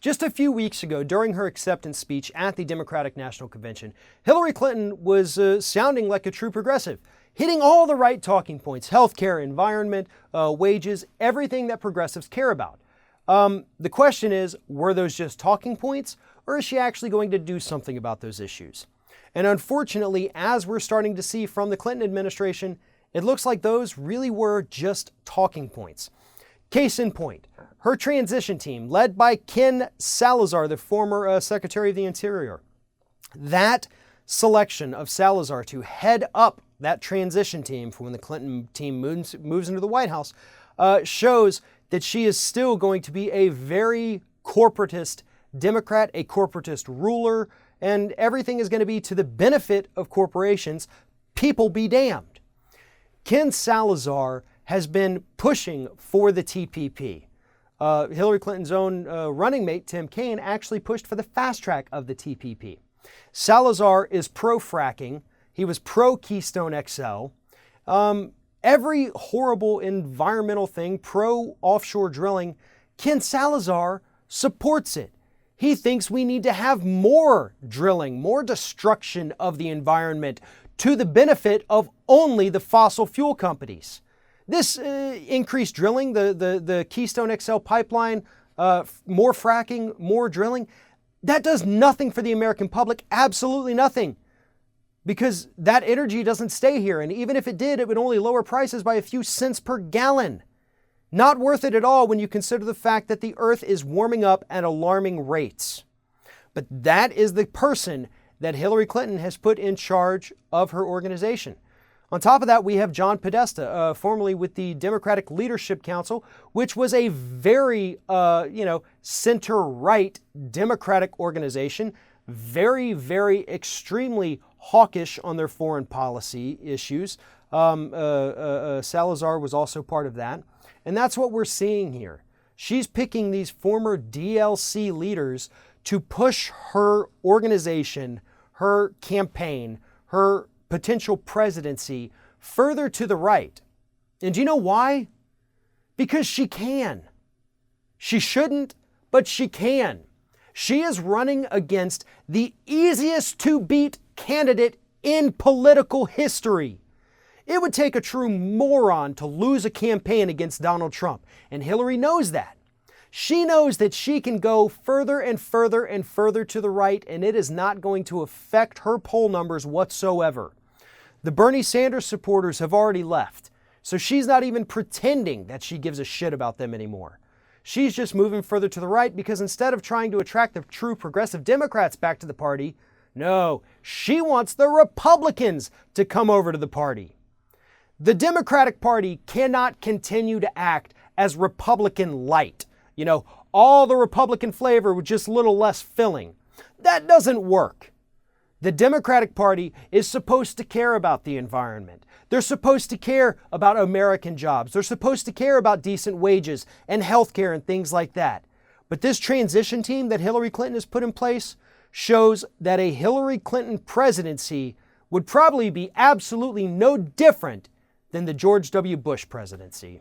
Just a few weeks ago, during her acceptance speech at the Democratic National Convention, Hillary Clinton was sounding like a true progressive, hitting all the right talking points: healthcare, environment, wages, everything that progressives care about. The question is, were those just talking points, or is she actually going to do something about those issues? And unfortunately, as we're starting to see from the Clinton administration, it looks like those really were just talking points. Case in point, her transition team, led by Ken Salazar, the former Secretary of the Interior. That selection of Salazar to head up that transition team for when the Clinton team moves into the White House shows that she is still going to be a very corporatist Democrat, a corporatist ruler, and everything is going to be to the benefit of corporations. People be damned. Ken Salazar has been pushing for the TPP. Hillary Clinton's own running mate, Tim Kaine, actually pushed for the fast track of the TPP. Salazar is pro-fracking. He was pro-Keystone XL. Every horrible environmental thing, pro-offshore drilling, Ken Salazar supports it. He thinks we need to have more drilling, more destruction of the environment to the benefit of only the fossil fuel companies. This increased drilling, the Keystone XL pipeline, more fracking, more drilling, that does nothing for the American public, absolutely nothing. Because that energy doesn't stay here, and even if it did, it would only lower prices by a few cents per gallon. Not worth it at all when you consider the fact that the earth is warming up at alarming rates. But that is the person that Hillary Clinton has put in charge of her organization. On top of that, we have John Podesta, formerly with the Democratic Leadership Council, which was a very, center-right Democratic organization, very, very extremely hawkish on their foreign policy issues. Salazar was also part of that. And that's what we're seeing here. She's picking these former DLC leaders to push her organization, her campaign, her potential presidency further to the right. And do you know why? Because she can. She shouldn't, but she can. She is running against the easiest to beat candidate in political history. It would take a true moron to lose a campaign against Donald Trump, and Hillary knows that. She knows that she can go further and further and further to the right, and it is not going to affect her poll numbers whatsoever. The Bernie Sanders supporters have already left, so she's not even pretending that she gives a shit about them anymore. She's just moving further to the right because instead of trying to attract the true progressive Democrats back to the party, no, she wants the Republicans to come over to the party. The Democratic Party cannot continue to act as Republican light. All the Republican flavor with just a little less filling. That doesn't work. The Democratic Party is supposed to care about the environment. They're supposed to care about American jobs. They're supposed to care about decent wages and healthcare and things like that. But this transition team that Hillary Clinton has put in place shows that a Hillary Clinton presidency would probably be absolutely no different than the George W. Bush presidency.